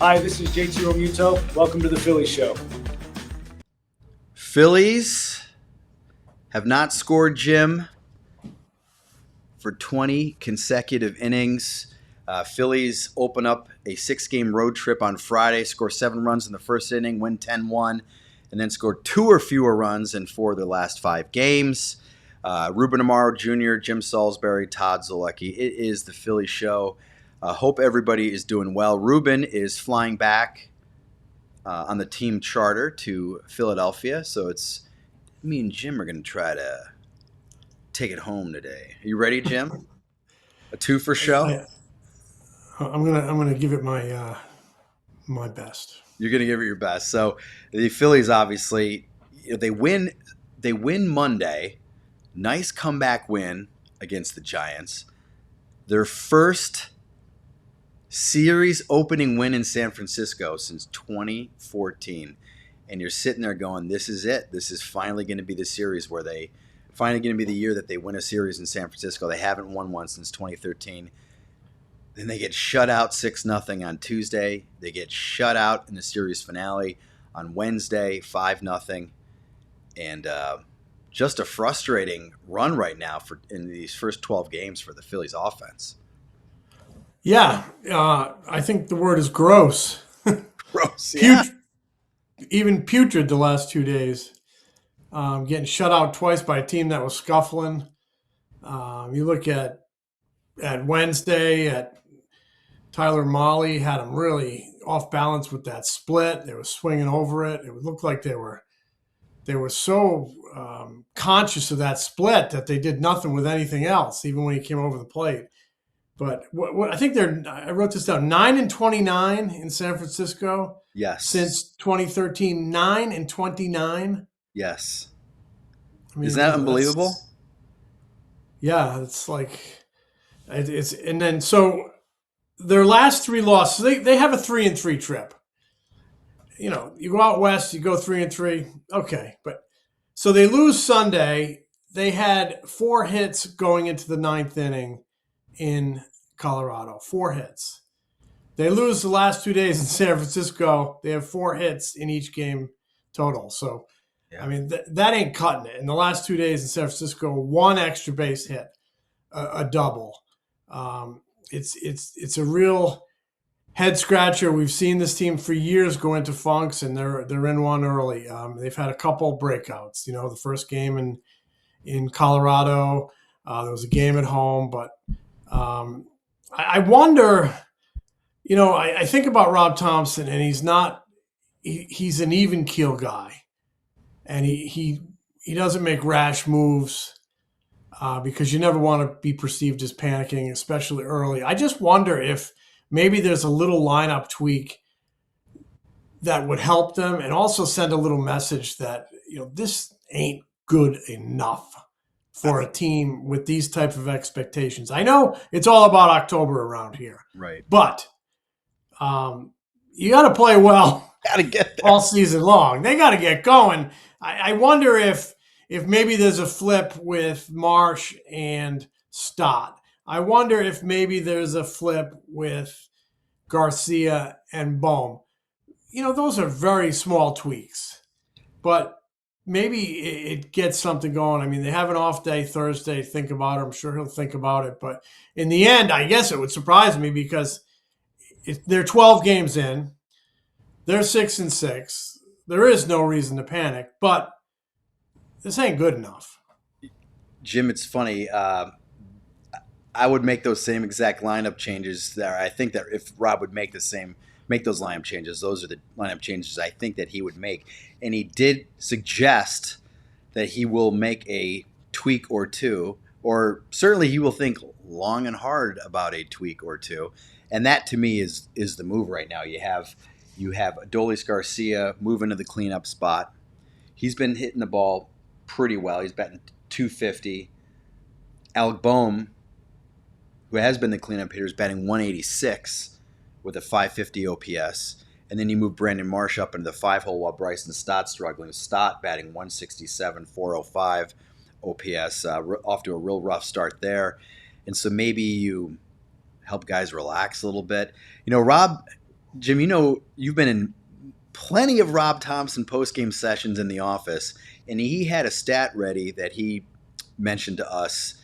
Hi, this is JT Realmuto. Welcome to the Phillies show. Phillies have not scored, Jim, for 20 consecutive innings. Phillies open up a 6-game road trip on Friday, score 7 runs in the first inning, win 10-1, and then score 2 or fewer runs in 4 of their last 5 games. Ruben Amaro Jr., Jim Salisbury, Todd Zolecki. It is the Phillies show. Hope everybody is doing well. Ruben is flying back on the team charter to Philadelphia, so it's me and Jim are going to try to take it home today. Are you ready, Jim? A 2 for show? I'm gonna give it my best. You're going to give it your best. So the Phillies, obviously, they win Monday. Nice comeback win against the Giants. Their first series opening win in San Francisco since 2014. And you're sitting there going, this is it. This is finally going to be the series where finally going to be the year that they win a series in San Francisco. They haven't won one since 2013. Then they get shut out 6-0 on Tuesday. They get shut out in the series finale on Wednesday, 5-0. And just a frustrating run right now in these first 12 games for the Phillies offense. Yeah, I think the word is gross. Gross, yeah. Even putrid the last 2 days. Getting shut out twice by a team that was scuffling. You look at Wednesday at Tyler Mahle had them really off balance with that split. They were swinging over it. It looked like they were so conscious of that split that they did nothing with anything else, even when he came over the plate. But what I think I wrote this down, 9-29 in San Francisco. Yes. Since 2013, 9-29. Yes. I mean, isn't that unbelievable? Yeah, it's like it's and then so their last 3 losses, they have a 3-3 trip. You know, you go out west, you go 3-3, okay. But so they lose Sunday. They had 4 hits going into the 9th inning in Colorado. 4 hits. They lose the last 2 days in San Francisco. They have 4 hits in each game total. So, yeah. I mean, that ain't cutting it. In the last 2 days in San Francisco, 1 extra base hit, a double. It's a real head scratcher. We've seen this team for years go into funks, and they're in one early. They've had a couple breakouts. You know, the first game in Colorado, there was a game at home, but I wonder. You know, I think about Rob Thompson, and he's an even keel guy, and he doesn't make rash moves because you never want to be perceived as panicking, especially early. I just wonder if maybe there's a little lineup tweak that would help them, and also send a little message that, you know, this ain't good enough for a team with these type of expectations. I know it's all about October around here, right? But you got to play well. Got to get there all season long. They got to get going. I wonder if maybe there's a flip with Marsh and Stott. I wonder if maybe there's a flip with Garcia and Bohm. You know, those are very small tweaks, but maybe it gets something going. I mean, they have an off day Thursday. Think about it. I'm sure he'll think about it. But in the end, I guess it would surprise me because they're 12 games in. They're 6-6. There is no reason to panic, but this ain't good enough. Jim, it's funny. I would make those same exact lineup changes there. I think that if Rob would make those lineup changes, those are the lineup changes I think that he would make. And he did suggest that he will make a tweak or two, or certainly he will think long and hard about a tweak or two. And that, to me, is the move right now. You have Adolis Garcia move into the cleanup spot. He's been hitting the ball pretty well. He's batting .250. Alec Bohm, who has been the cleanup hitter, is batting .186 with a .550 OPS. And then you move Brandon Marsh up into the 5-hole while Bryson Stott's struggling. Stott batting .167, .405 OPS, off to a real rough start there. And so maybe you help guys relax a little bit. You know, Rob Jim, you've been in plenty of Rob Thompson post-game sessions in the office, and he had a stat ready that he mentioned to us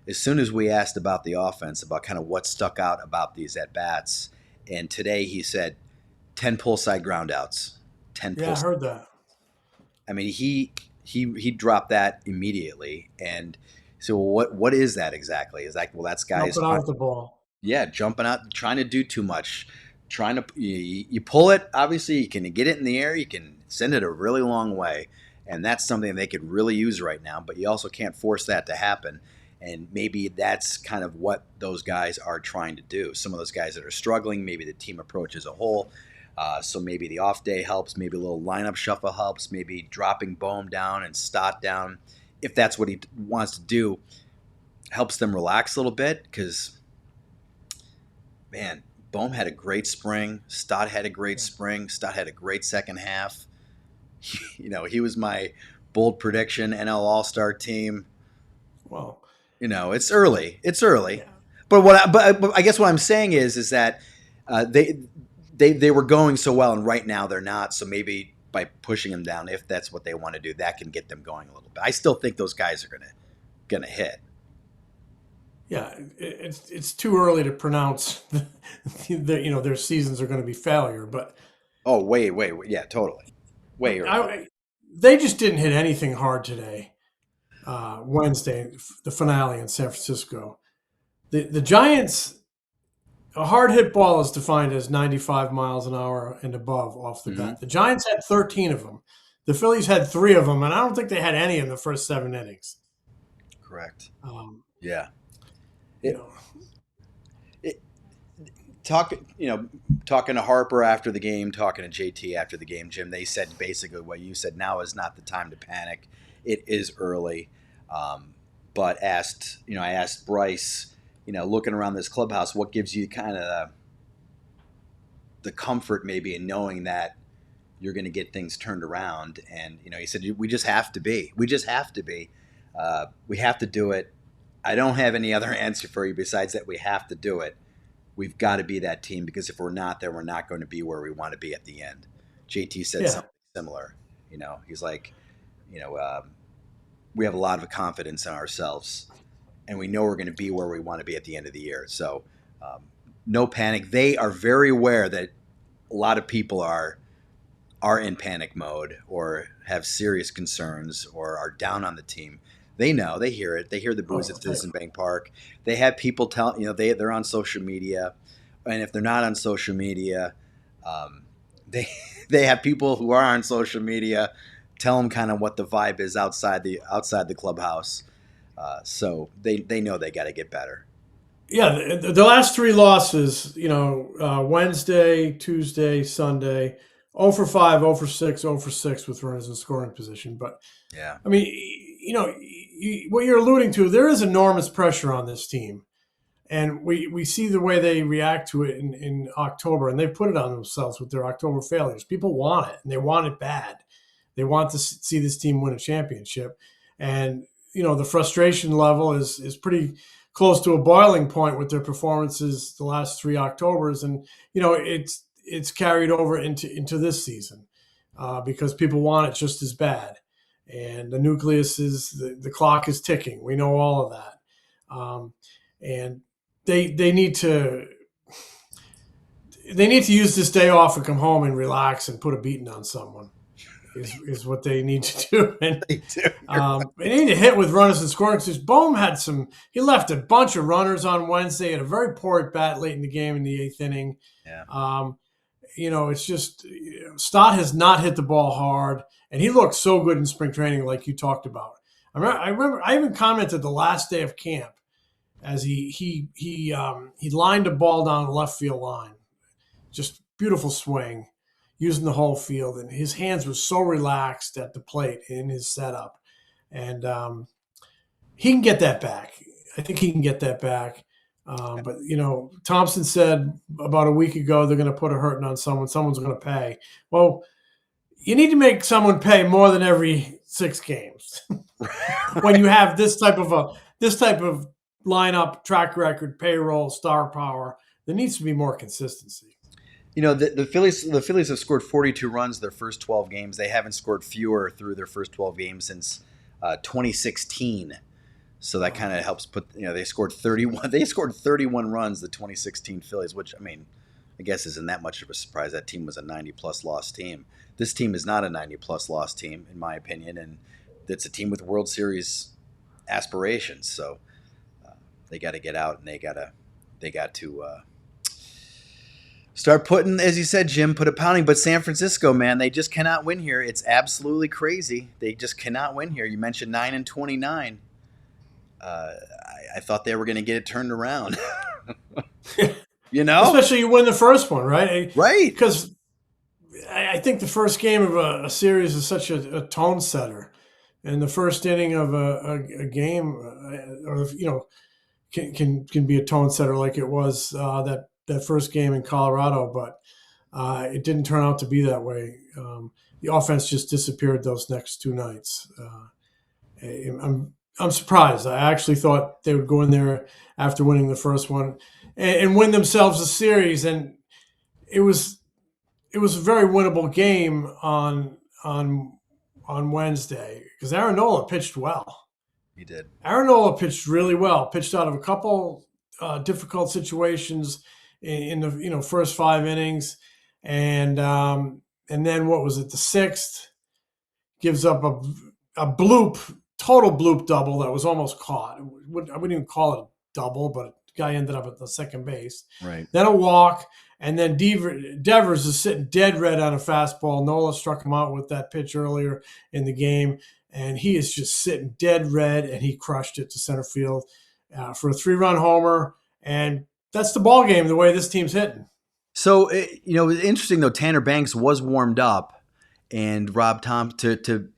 as soon as we asked about the offense, about kind of what stuck out about these at-bats. And today he said 10 pull side groundouts. 10 Yeah, pull. I heard that. I mean, he dropped that immediately. And so what is that exactly? Is that, well, that's guys Jumping out of the ball. yeah, jumping out, trying to do too much, trying to you pull it. Obviously, you can get it in the air. You can send it a really long way, and that's something they could really use right now. But you also can't force that to happen. And maybe that's kind of what those guys are trying to do. Some of those guys that are struggling, maybe the team approach as a whole. So maybe the off day helps. Maybe a little lineup shuffle helps. Maybe dropping Bohm down and Stott down, if that's what he wants to do, helps them relax a little bit because. Man, Bohm had a great spring. Stott had a great spring. Stott had a great second half. He was my bold prediction, NL All-Star team. Well, It's early. It's early. yeah. But I guess what I'm saying is that they were going so well, and right now they're not. So maybe by pushing them down, if that's what they want to do, that can get them going a little bit. I still think those guys are gonna hit. Yeah, it's too early to pronounce their seasons are going to be failure, but Oh, wait, yeah, totally, way early. they just didn't hit anything hard today. Wednesday, the finale in San Francisco. The Giants, a hard hit ball is defined as 95 miles an hour and above off the bat. The Giants had 13 of them. The Phillies had 3 of them, and I don't think they had any in the first 7 innings. Correct. Yeah. Yeah. Talking to Harper after the game, talking to JT after the game, Jim, they said basically what you said. Now is not the time to panic. It is early. But I asked Bryce, looking around this clubhouse, what gives you kind of the comfort maybe in knowing that you're going to get things turned around? And, he said, we just have to be. We just have to be. We have to do it. I don't have any other answer for you besides that we have to do it. We've got to be that team because if we're not, then we're not going to be where we want to be at the end. JT said something similar. He's like, we have a lot of confidence in ourselves, and we know we're going to be where we want to be at the end of the year. So no panic. They are very aware that a lot of people are in panic mode or have serious concerns or are down on the team. They know, they hear it. They hear the boos at Citizen Bank Park. They have people tell, they're on social media. And if they're not on social media, they have people who are on social media tell them kind of what the vibe is outside the clubhouse. So they know they got to get better. Yeah, the last 3 losses, Wednesday, Tuesday, Sunday, 0 for 5, 0 for 6, 0 for 6 with runners in scoring position. But, yeah, I mean, what you're alluding to, there is enormous pressure on this team. And we see the way they react to it in October, and they put it on themselves with their October failures. People want it, and they want it bad. They want to see this team win a championship. And, the frustration level is pretty close to a boiling point with their performances the last 3 Octobers. And, it's carried over into this season because people want it just as bad. And the nucleus the clock is ticking. We know all of that. And they need to use this day off and come home and relax and put a beating on someone is what they need to do. And they do. They need to hit with runners and scoring because Bohm he left a bunch of runners on Wednesday, had a very poor at bat late in the game in the 8th inning. Yeah. It's just Stott has not hit the ball hard, and he looked so good in spring training, like you talked about. I remember I even commented the last day of camp as he lined a ball down the left field line, just beautiful swing, using the whole field, and his hands were so relaxed at the plate in his setup, and he can get that back. I think he can get that back. But, Thompson said about a week ago they're going to put a hurting on someone. Someone's going to pay. Well, you need to make someone pay more than every 6 games when you have this type of lineup, track record, payroll, star power. There needs to be more consistency. The Phillies have scored 42 runs their first 12 games. They haven't scored fewer through their first 12 games since 2016. So that kind of helps put, they scored 31. They scored 31 runs, the 2016 Phillies, which, I guess isn't that much of a surprise. That team was a 90-plus loss team. This team is not a 90-plus loss team, in my opinion, and it's a team with World Series aspirations. So they got to get out, and they got to start putting, as you said, Jim, put a pounding. But San Francisco, man, they just cannot win here. It's absolutely crazy. They just cannot win here. You mentioned 9-29. I thought they were going to get it turned around. Especially you win the first one, right? Right. Because I think the first game of a series is such a tone setter, and the first inning of a game, can be a tone setter like it was that first game in Colorado, but it didn't turn out to be that way. The offense just disappeared those next two nights. I'm surprised. I actually thought they would go in there after winning the first one and win themselves a series, and it was a very winnable game on Wednesday because Aaron Nola pitched well. He did. Aaron Nola pitched really well. Pitched out of a couple difficult situations in the first 5 innings, and then what was it? The sixth gives up a total bloop double that was almost caught. I wouldn't even call it a double, but the guy ended up at the second base. Right. Then a walk, and then Devers is sitting dead red on a fastball. Nola struck him out with that pitch earlier in the game, and he is just sitting dead red, and he crushed it to center field for a 3-run homer, and that's the ball game the way this team's hitting. So, interesting though, Tanner Banks was warmed up, and Rob Tom to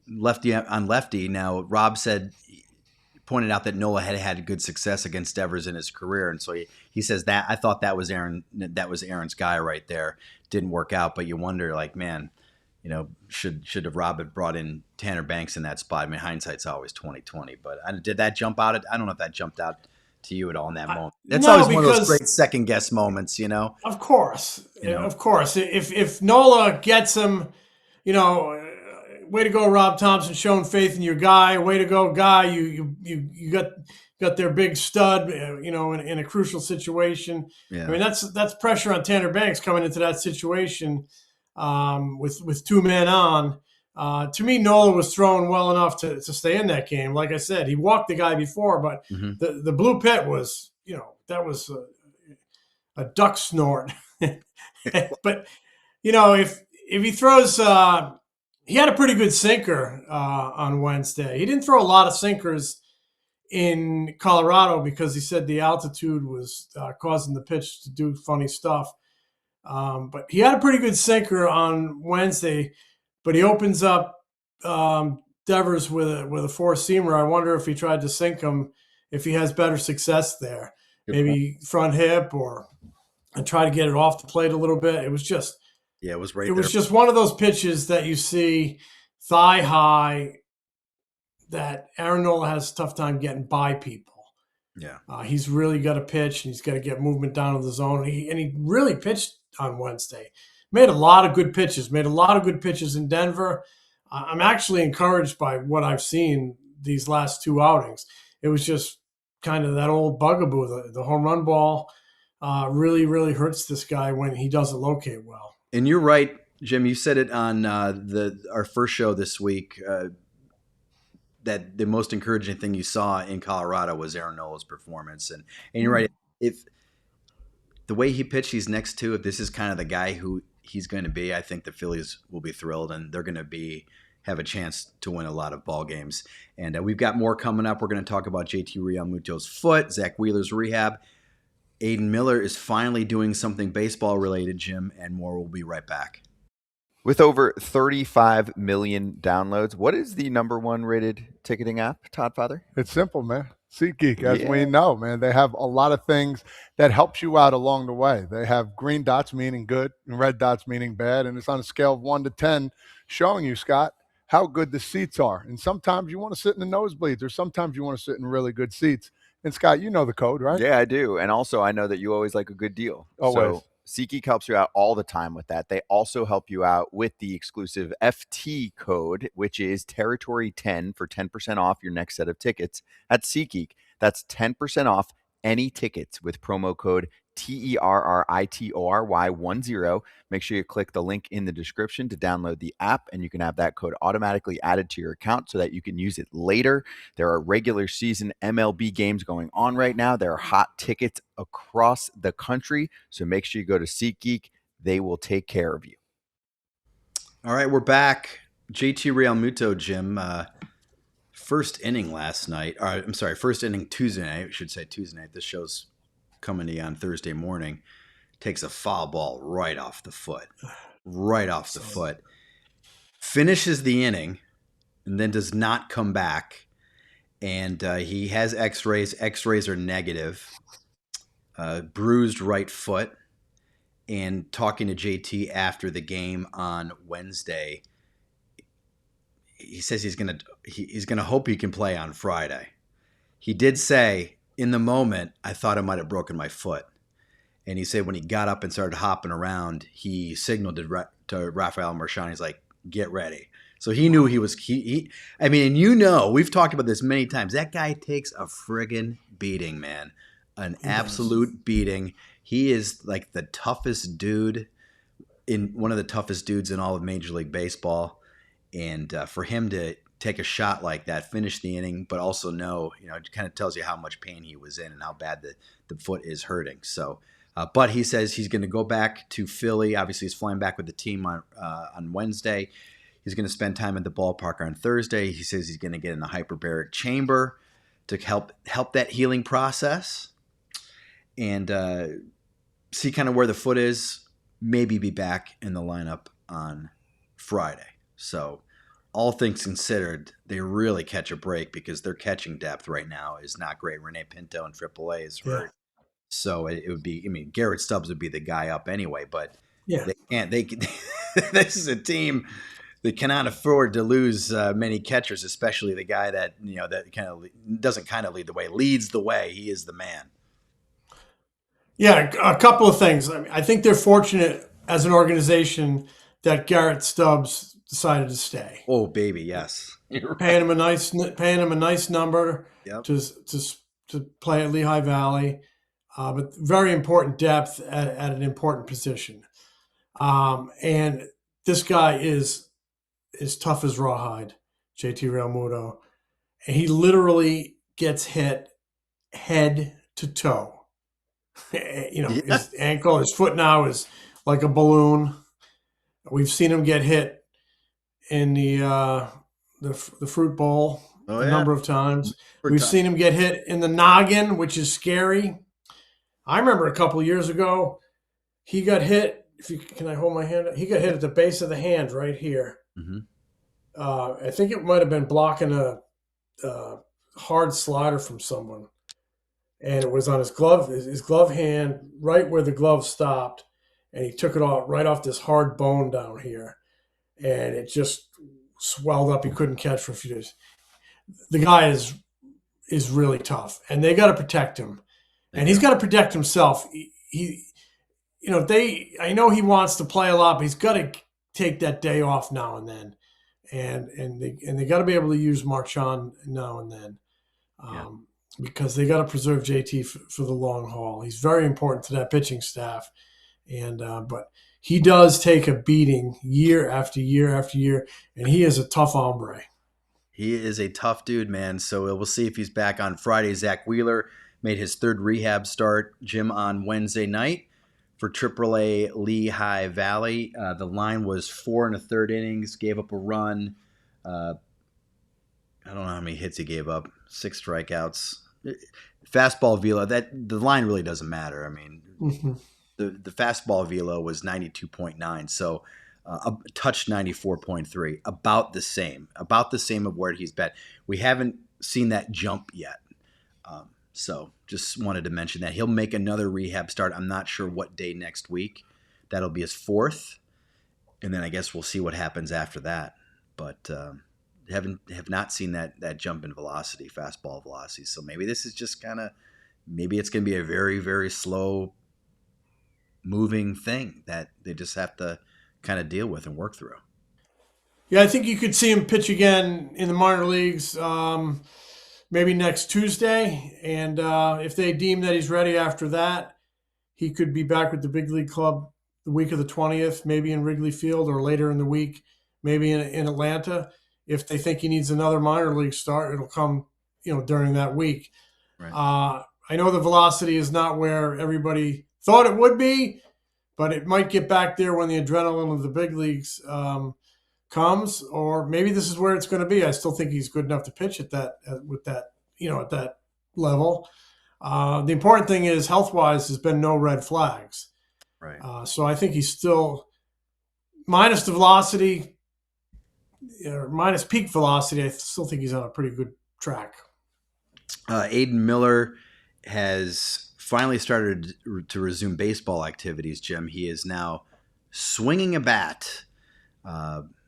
lefty on lefty. Now, Rob pointed out that Nola had good success against Devers in his career, and so he says that I thought that was Aaron's guy right there. Didn't work out, but you wonder, like, man, should have Rob have brought in Tanner Banks in that spot? I mean, hindsight's always 20/20, but did that jump out? I don't know if that jumped out to you at all in that moment. That's always one of those great second guess moments, Of course, of course. If Nola gets him, way to go, Rob Thompson, showing faith in your guy. Way to go, guy. You got their big stud, in a crucial situation. Yeah. I mean, that's pressure on Tanner Banks coming into that situation with 2 men on. To me, Nola was throwing well enough to stay in that game. Like I said, he walked the guy before, but the blue pit was, that was a duck snort. But, if he throws, he had a pretty good sinker on Wednesday. He didn't throw a lot of sinkers in Colorado because he said the altitude was causing the pitch to do funny stuff. But he had a pretty good sinker on Wednesday. But he opens up Devers with a 4-seamer. I wonder if he tried to sink him, if he has better success there. Maybe front hip and try to get it off the plate a little bit. It was just it was right. It was just one of those pitches that you see thigh high that Aaron Nola has a tough time getting by people. Yeah, he's really got to pitch, and he's got to get movement down to the zone. And he really pitched on Wednesday. Made a lot of good pitches. Made a lot of good pitches in Denver. I'm actually encouraged by what I've seen these last 2 outings. It was just kind of that old bugaboo. The home run ball really, really hurts this guy when he doesn't locate well. And you're right, Jim. You said it on our first show this week that the most encouraging thing you saw in Colorado was Aaron Nola's performance. And you're right. If the way he pitched these next 2, if this is kind of the guy who he's going to be, I think the Phillies will be thrilled, and they're going to have a chance to win a lot of ball games. And we've got more coming up. We're going to talk about JT Realmuto's foot, Zack Wheeler's rehab. Aidan Miller is finally doing something baseball related, Jim, and more. We'll be right back. With over 35 million downloads, what is the #1 rated ticketing app, Todd Father? It's simple, man. SeatGeek, as we know, man. They have a lot of things that helps you out along the way. They have green dots meaning good and red dots meaning bad, and it's on a scale of 1 to 10 showing you, Scott, how good the seats are. And sometimes you want to sit in the nosebleeds, or sometimes you want to sit in really good seats. And Scott, you know the code, right? Yeah, I do. And also I know that you always like a good deal. Always. So SeatGeek helps you out all the time with that. They also help you out with the exclusive FT code, which is Territory 10 for 10% off your next set of tickets at SeatGeek. That's 10% off any tickets with promo code TERRITORY10. Make sure you click the link in the description to download the app, and you can have that code automatically added to your account so that you can use it later. There are regular season MLB games going on right now. There are hot tickets across the country, so make sure you go to SeatGeek. They will take care of you. All right, we're back. JT Realmuto, Jim. First inning last night. I'm sorry, first inning Tuesday night. I should say Tuesday night. This show's coming to you on Thursday morning. Takes a foul ball right off the foot. Right off the foot. Finishes the inning and then does not come back. And he has x-rays. X-rays are negative. Bruised right foot. And talking to JT after the game on Wednesday, he says he's gonna hope he can play on Friday. He did say, in the moment, I thought I might have broken my foot. And he said when he got up and started hopping around, he signaled to Rafael Marchand. He's like, get ready. So he knew he was I mean, and we've talked about this many times. That guy takes a friggin' beating, man. An absolute beating. He is like the toughest dude one of the toughest dudes in all of Major League Baseball. And for him to take a shot like that, finish the inning, but also know, it kind of tells you how much pain he was in and how bad the foot is hurting. So, but he says he's going to go back to Philly. Obviously, he's flying back with the team on Wednesday. He's going to spend time at the ballpark on Thursday. He says he's going to get in the hyperbaric chamber to help that healing process and see kind of where the foot is. Maybe be back in the lineup on Friday. So, all things considered, they really catch a break because their catching depth right now is not great. Rene Pinto in AAA is hurt. Yeah. So it would be, Garrett Stubbs would be the guy up anyway, but they can't. This is a team that cannot afford to lose many catchers, especially the guy that, that kind of doesn't kind of lead the way, leads the way. He is the man. Yeah, a couple of things. I think they're fortunate as an organization that Garrett Stubbs decided to stay. Oh, baby, yes. Paying him a nice number to play at Lehigh Valley, but very important depth at an important position. And this guy is tough as rawhide, JT Realmuto, and he literally gets hit head to toe. His ankle, his foot now is like a balloon. We've seen him get hit in the fruit bowl a number of times. We've seen him get hit in the noggin, which is scary. I remember a couple of years ago, he got hit. Can I hold my hand? He got hit at the base of the hand right here. Mm-hmm. I think it might have been blocking a hard slider from someone. And it was on his glove hand, right where the glove stopped. And he took it right off this hard bone down here. And it just swelled up. He couldn't catch for a few days. The guy is really tough. And they got to protect him. And he's got to protect himself. I know he wants to play a lot, but he's got to take that day off now and then. And they got to be able to use Marchand now and then. Because they got to preserve JT for the long haul. He's very important to that pitching staff, but he does take a beating year after year after year, and he is a tough hombre. He is a tough dude, man. So we'll see if he's back on Friday. Zach Wheeler made his third rehab start, Jim, on Wednesday night for AAA Lehigh Valley. The line was 4 1/3 innings, gave up a run. I don't know how many hits he gave up. 6 strikeouts. Fastball velo, the line really doesn't matter. I mean, the fastball velo was 92.9, so touched 94.3, about the same of where he's been. We haven't seen that jump yet, so just wanted to mention that he'll make another rehab start. I'm not sure what day next week. That'll be his 4th, and then I guess we'll see what happens after that. But have not seen that jump in velocity, fastball velocity. So maybe this is just maybe it's going to be a very, very slow moving thing that they just have to kind of deal with and work through. Yeah, I think you could see him pitch again in the minor leagues maybe next Tuesday. And if they deem that he's ready after that, he could be back with the big league club the week of the 20th, maybe in Wrigley Field, or later in the week, maybe in Atlanta. If they think he needs another minor league start, it'll come, during that week. Right. I know the velocity is not where everybody thought it would be, but it might get back there when the adrenaline of the big leagues comes, or maybe this is where it's going to be. I still think he's good enough to pitch at that level. The important thing is, health-wise, there's been no red flags. Right. So I think he's still, minus the velocity, or minus peak velocity, I still think he's on a pretty good track. Aidan Miller has finally started to resume baseball activities, Jim. He is now swinging a bat,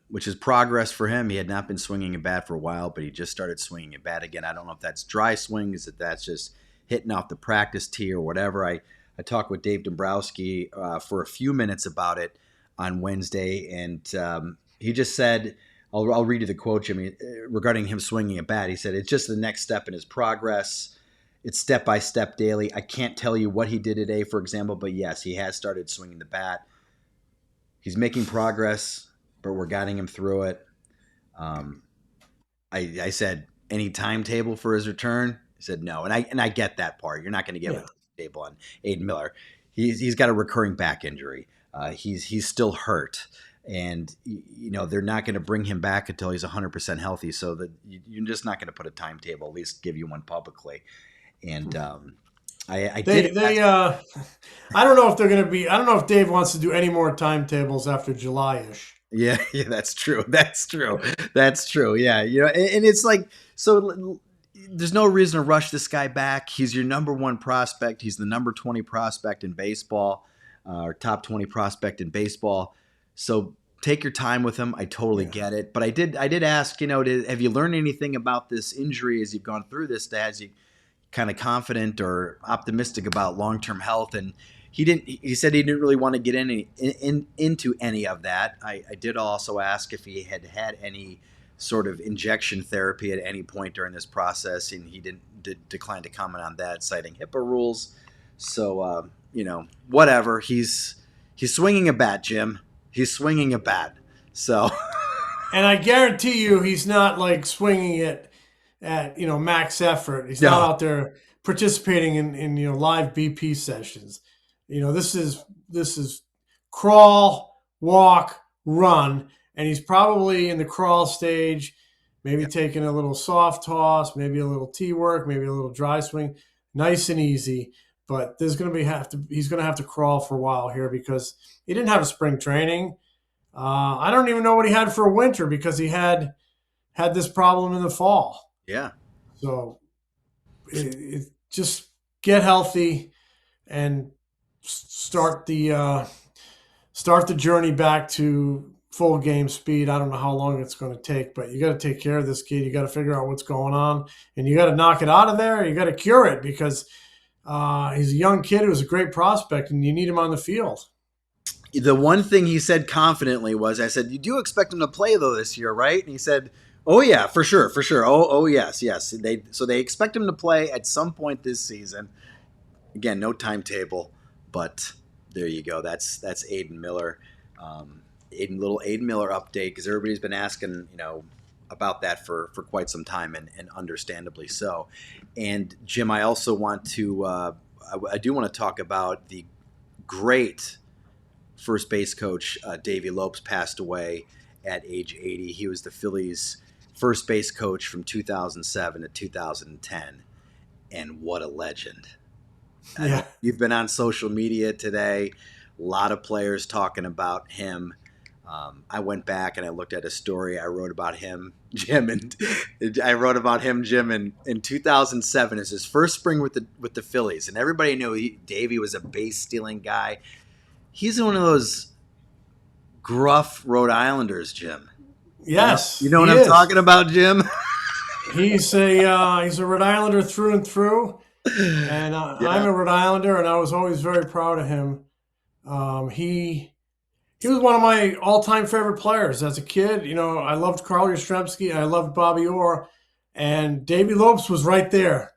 which is progress for him. He had not been swinging a bat for a while, but he just started swinging a bat again. I don't know if that's dry swings, if that's just hitting off the practice tee or whatever. I talked with Dave Dombrowski for a few minutes about it on Wednesday, and he just said, I'll read you the quote, Jimmy, regarding him swinging a bat. He said, it's just the next step in his progress. It's step by step daily. I can't tell you what he did today, for example, but yes, he has started swinging the bat. He's making progress, but we're guiding him through it. I said, any timetable for his return? He said no, and I get that part. You're not going to get a timetable on Aidan Miller. He's got a recurring back injury. He's still hurt. And, they're not going to bring him back until he's 100% healthy. So that you're just not going to put a timetable, at least give you one publicly. And I don't know if they're going to be, I don't know if Dave wants to do any more timetables after July-ish. Yeah, that's true. That's true. Yeah. And it's like, so there's no reason to rush this guy back. He's your number one prospect. He's the number 20 prospect in baseball, or top 20 prospect in baseball. So take your time with him. I totally get it. But I did ask, have you learned anything about this injury as you've gone through this? Has you kind of confident or optimistic about long-term health? And he said he didn't really want to get into any of that. I did also ask if he had any sort of injection therapy at any point during this process, and he declined to comment on that, citing HIPAA rules. So, whatever. He's swinging a bat, Jim. He's swinging a bat. So, and I guarantee you, he's not like swinging it at max effort. He's not out there participating in live BP sessions. This is crawl, walk, run, and he's probably in the crawl stage, maybe taking a little soft toss, maybe a little tee work, maybe a little dry swing, nice and easy. But he's going to have to crawl for a while here, because he didn't have a spring training. I don't even know what he had for a winter, because he had this problem in the fall. Yeah. So just get healthy and start the journey back to full game speed. I don't know how long it's going to take, but you got to take care of this kid. You got to figure out what's going on, and you got to knock it out of there. You got to cure it, because he's a young kid who's a great prospect, and you need him on the field. The one thing he said confidently was, I said, you do expect him to play, though, this year, right? And he said, oh, yeah, for sure. Oh, yes. So they expect him to play at some point this season. Again, no timetable, but there you go. That's Aidan Miller. Little Aidan Miller update, because everybody's been asking, about that for quite some time, and understandably so. And Jim, I also want to I do want to talk about the great first base coach. Davey Lopes passed away at age 80. He was the Phillies first base coach from 2007 to 2010, and what a legend. Yeah. You've been on social media today, a lot of players talking about him. I went back and I looked at a story I wrote about him, Jim, in 2007 as his first spring with the Phillies, and everybody knew Davey was a base stealing guy. He's one of those gruff Rhode Islanders, Jim. Yes, you know what I'm talking about, Jim. He's a Rhode Islander through and through, and I'm a Rhode Islander, and I was always very proud of him He was one of my all-time favorite players as a kid. You know, I loved Carl Yastrzemski. I loved Bobby Orr. And Davey Lopes was right there.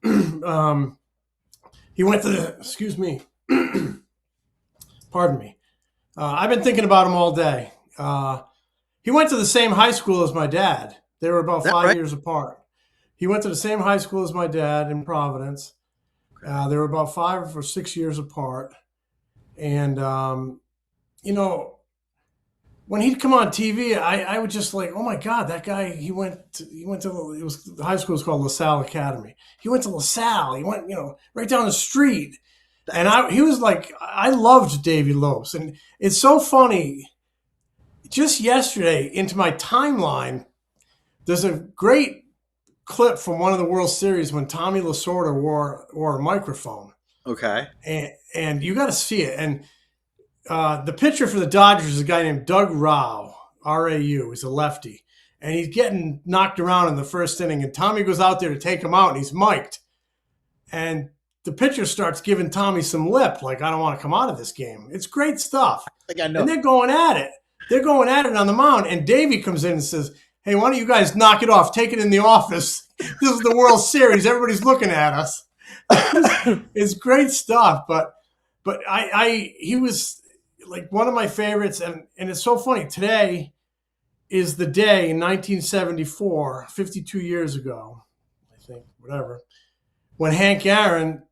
He went to the, excuse me, pardon me. I've been thinking about him all day. He went to the same high school as my dad. They were about 5 years apart. He went to the same high school as my dad in Providence. They were about 5 or 6 years apart. And, you know, when he'd come on TV, I would just like, oh my God, that guy, he went to, it was, the high school was called LaSalle Academy. He went to LaSalle. He went, you know, right down the street. And he was like, I loved Davey Lopes. And it's so funny. Just yesterday into my timeline, there's a great clip from one of the World Series when Tommy Lasorda wore a microphone. Okay. And you got to see it. And the pitcher for the Dodgers is a guy named Doug Rau, R-A-U. He's a lefty. And he's getting knocked around in the first inning. And Tommy goes out there to take him out, and he's mic'd. And the pitcher starts giving Tommy some lip, like, I don't want to come out of this game. It's great stuff. I think I know. And they're going at it. They're going at it on the mound. And Davey comes in and says, hey, why don't you guys knock it off? Take it in the office. This is the World Series. Everybody's looking at us. It's great stuff. But he was like one of my favorites. And it's so funny. Today is the day in 1974, 52 years ago, I think, whatever, when Hank Aaron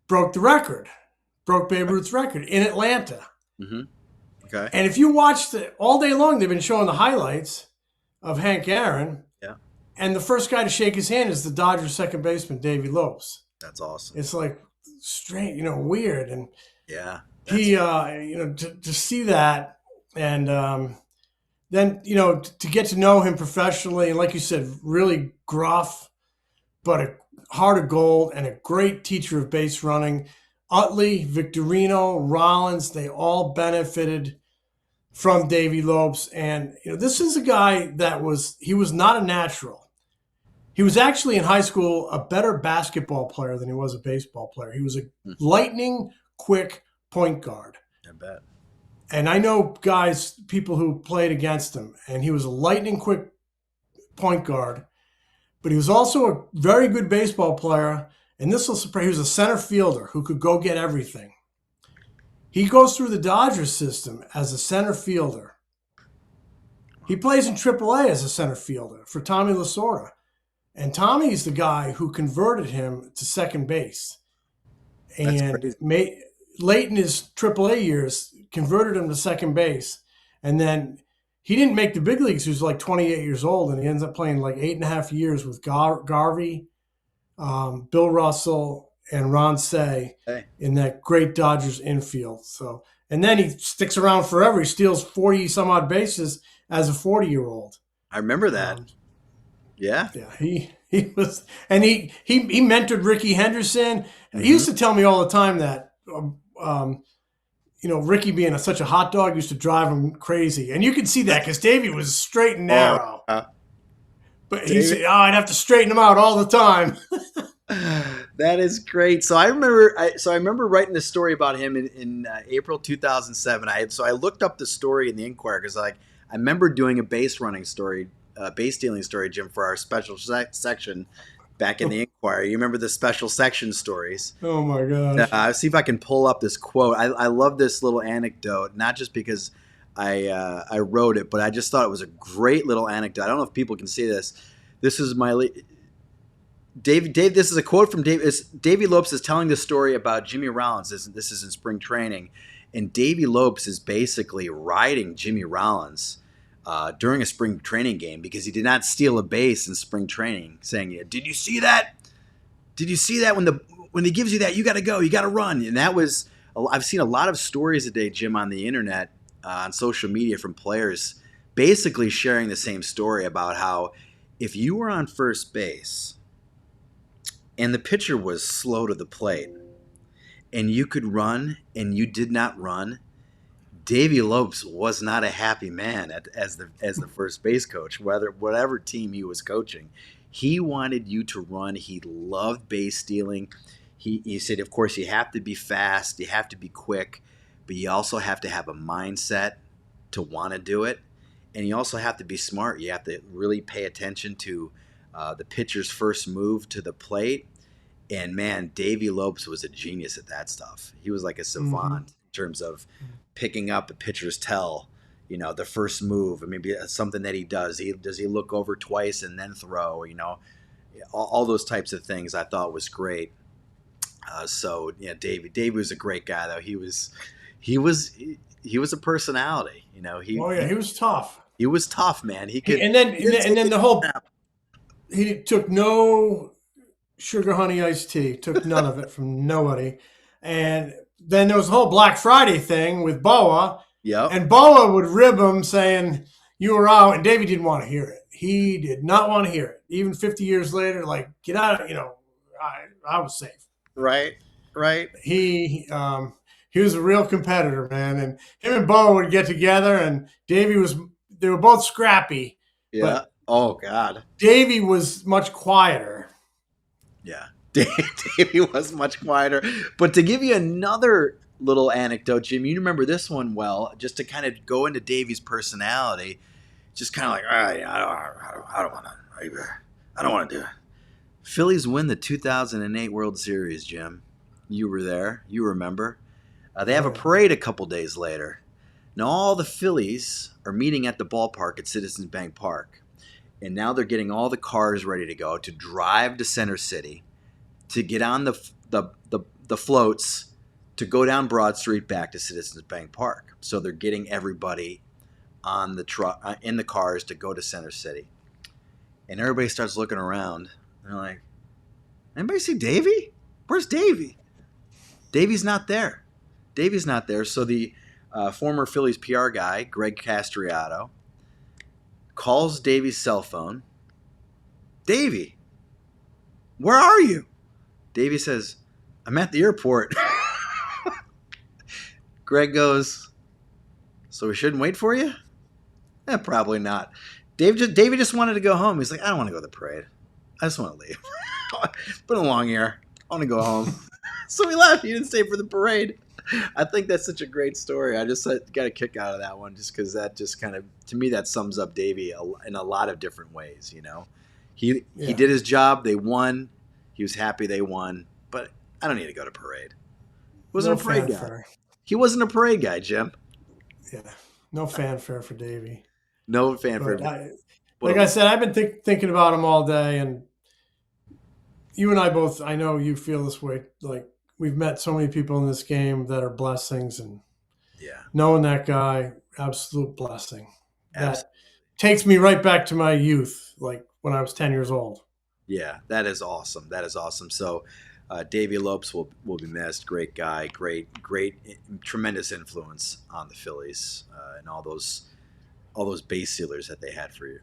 broke Babe Ruth's record in Atlanta. Mm-hmm. Okay. And if you watched it all day long, they've been showing the highlights of Hank Aaron. Yeah. And the first guy to shake his hand is the Dodgers second baseman, Davey Lopes. That's awesome. It's like strange, you know, weird. And yeah, he, you know, to see that and then, you know, to get to know him professionally. And like you said, really gruff, but a heart of gold and a great teacher of base running. Utley, Victorino, Rollins, they all benefited from Davey Lopes. And, you know, this is a guy he was not a natural. He was actually in high school a better basketball player than he was a baseball player. He was a lightning quick point guard. I bet. And I know people who played against him, and he was a lightning quick point guard, but he was also a very good baseball player. And this will surprise, he was a center fielder who could go get everything. He goes through the Dodgers system as a center fielder. He plays in AAA as a center fielder for Tommy Lasorda. And Tommy's the guy who converted him to second base. And late in his AAA years, converted him to second base. And then he didn't make the big leagues. He was like 28 years old, and he ends up playing like 8.5 years with Garvey, Bill Russell, and Ron Say in that great Dodgers infield. So, and then he sticks around forever. He steals 40 some odd bases as a 40-year-old. I remember that. Yeah. He was, and he mentored Ricky Henderson. Mm-hmm. He used to tell me all the time that, you know, Ricky being such a hot dog used to drive him crazy. And you can see that because Davey was straight and narrow. But he said, I'd have to straighten him out all the time. That is great. So I remember writing this story about him in April 2007. I looked up the story in the Inquirer because I remember doing a base stealing story, Jim, for our special section back in the Inquirer. You remember the special section stories? Oh my gosh! See if I can pull up this quote. I love this little anecdote, not just because I wrote it, but I just thought it was a great little anecdote. I don't know if people can see this. This is Dave. This is a quote from Dave. Davey Lopes is telling the story about Jimmy Rollins. This is in spring training, and Davey Lopes is basically riding Jimmy Rollins during a spring training game because he did not steal a base in spring training, saying, "Did you see that? Did you see that when he gives you that, you got to go, you got to run." And that was, I've seen a lot of stories today, Jim, on the internet, on social media from players basically sharing the same story about how if you were on first base and the pitcher was slow to the plate and you could run and you did not run, Davey Lopes was not a happy man as the first base coach, whatever team he was coaching. He wanted you to run. He loved base stealing. He said, of course, you have to be fast, you have to be quick, but you also have to have a mindset to want to do it. And you also have to be smart. You have to really pay attention to the pitcher's first move to the plate. And man, Davey Lopes was a genius at that stuff. He was like a savant in terms of picking up a pitcher's tell, the first move. Maybe something that he does. Does he look over twice and then throw? All those types of things I thought was great. Davey was a great guy though. He was a personality. He was tough. He was tough, man. He could, and then the whole he took no sugar honey iced tea, took none of it from nobody. And then there was the whole Black Friday thing with Boa. Yeah. And Boa would rib him saying, "You were out," and Davey didn't want to hear it. He did not want to hear it. Even 50 years later, like, get out of, I was safe. Right. He was a real competitor, man. And him and Boa would get together, and they were both scrappy. Yeah. Oh, God. Davey was much quieter. Yeah. Davey was much quieter. But to give you another little anecdote, Jim, you remember this one well, just to kind of go into Davey's personality, just kind of like, all right, I don't want to do it. Phillies win the 2008 World Series, Jim. You were there. You remember. They have a parade a couple days later. Now all the Phillies are meeting at the ballpark at Citizens Bank Park. And now they're getting all the cars ready to go to drive to Center City, to get on the floats, to go down Broad Street back to Citizens Bank Park. So they're getting everybody on the truck in the cars to go to Center City. And everybody starts looking around. They're like, anybody see Davey? Where's Davey? Davey's not there. So the former Phillies PR guy, Greg Castriato, calls Davey's cell phone. Davey, where are you? Davey says, I'm at the airport. Greg goes, so we shouldn't wait for you? Probably not. Davey just wanted to go home. He's like, I don't want to go to the parade. I just want to leave. Been a long year. I want to go home. So he left. He didn't stay for the parade. I think that's such a great story. I just got a kick out of that one just because that just kind of, to me, that sums up Davey in a lot of different ways, He did his job. They won. He was happy they won. But I don't need to go to parade. Wasn't a parade guy. He wasn't a parade guy, Jim. Yeah. No fanfare for Davey. No fanfare. Like I said, I've been thinking about him all day, and you and I both, I know you feel this way. Like, we've met so many people in this game that are blessings, and knowing that guy, absolute blessing. That takes me right back to my youth, like when I was 10 years old. Yeah, that is awesome. So Davey Lopes will be missed. Great guy, great, tremendous influence on the Phillies and all those base sealers that they had for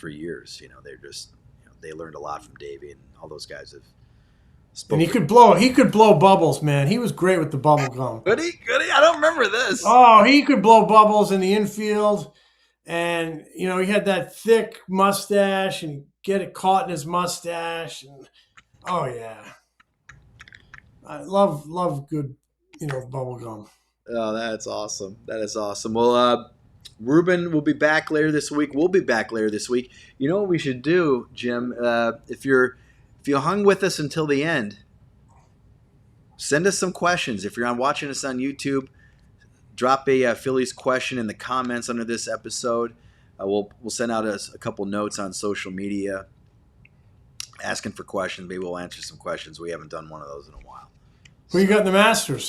years. They're just they learned a lot from Davey, and all those guys have. And he could blow bubbles, man. He was great with the bubble gum. Could he? I don't remember this. Oh, he could blow bubbles in the infield. And, he had that thick mustache, and get it caught in his mustache. And, oh, yeah. I love good, bubble gum. Oh, that's awesome. That is awesome. Well, Ruben will be back later this week. We'll be back later this week. You know what we should do, Jim? If you hung with us until the end, send us some questions. If you're watching us on YouTube, drop a Phillies question in the comments under this episode. We'll send out a couple notes on social media asking for questions. Maybe we'll answer some questions. We haven't done one of those in a while. Who you got in the Masters?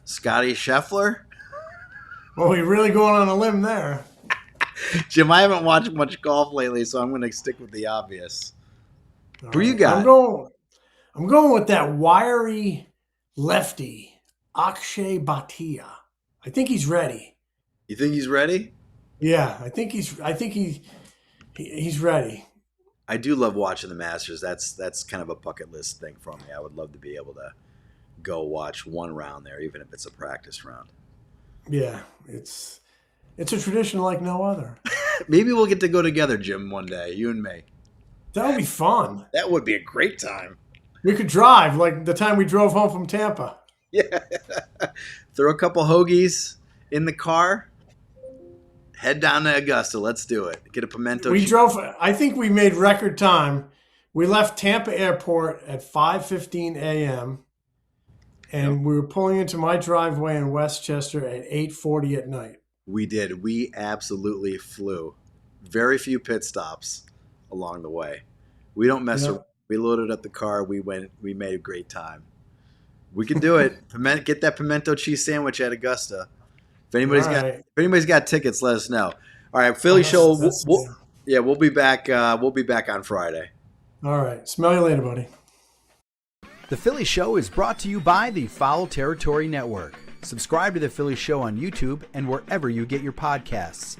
Scotty Scheffler. Well, you're really going on a limb there. Jim, I haven't watched much golf lately, so I'm going to stick with the obvious. Who you got? I'm going with that wiry lefty, Akshay Bhatia. I think he's ready. You think he's ready? Yeah, I think he's ready. I do love watching the Masters. That's kind of a bucket list thing for me. I would love to be able to go watch one round there, even if it's a practice round. Yeah, it's a tradition like no other. Maybe we'll get to go together, Jim, one day, you and me. That would be fun. That would be a great time. We could drive like the time we drove home from Tampa. Yeah. Throw a couple hoagies in the car. Head down to Augusta. Let's do it. Get a pimento. We drove. I think we made record time. We left Tampa Airport at 5:15 a.m. and we were pulling into my driveway in Westchester at 8:40 at night. We did. We absolutely flew. Very few pit stops along the way. We don't mess around. We loaded up the car. We went. We made a great time. We can do it. Get that pimento cheese sandwich at Augusta. If anybody's got tickets, let us know. All right, Philly show. We'll be back. We'll be back on Friday. All right. Smell you later, buddy. The Philly Show is brought to you by the Foul Territory Network. Subscribe to The Philly Show on YouTube and wherever you get your podcasts.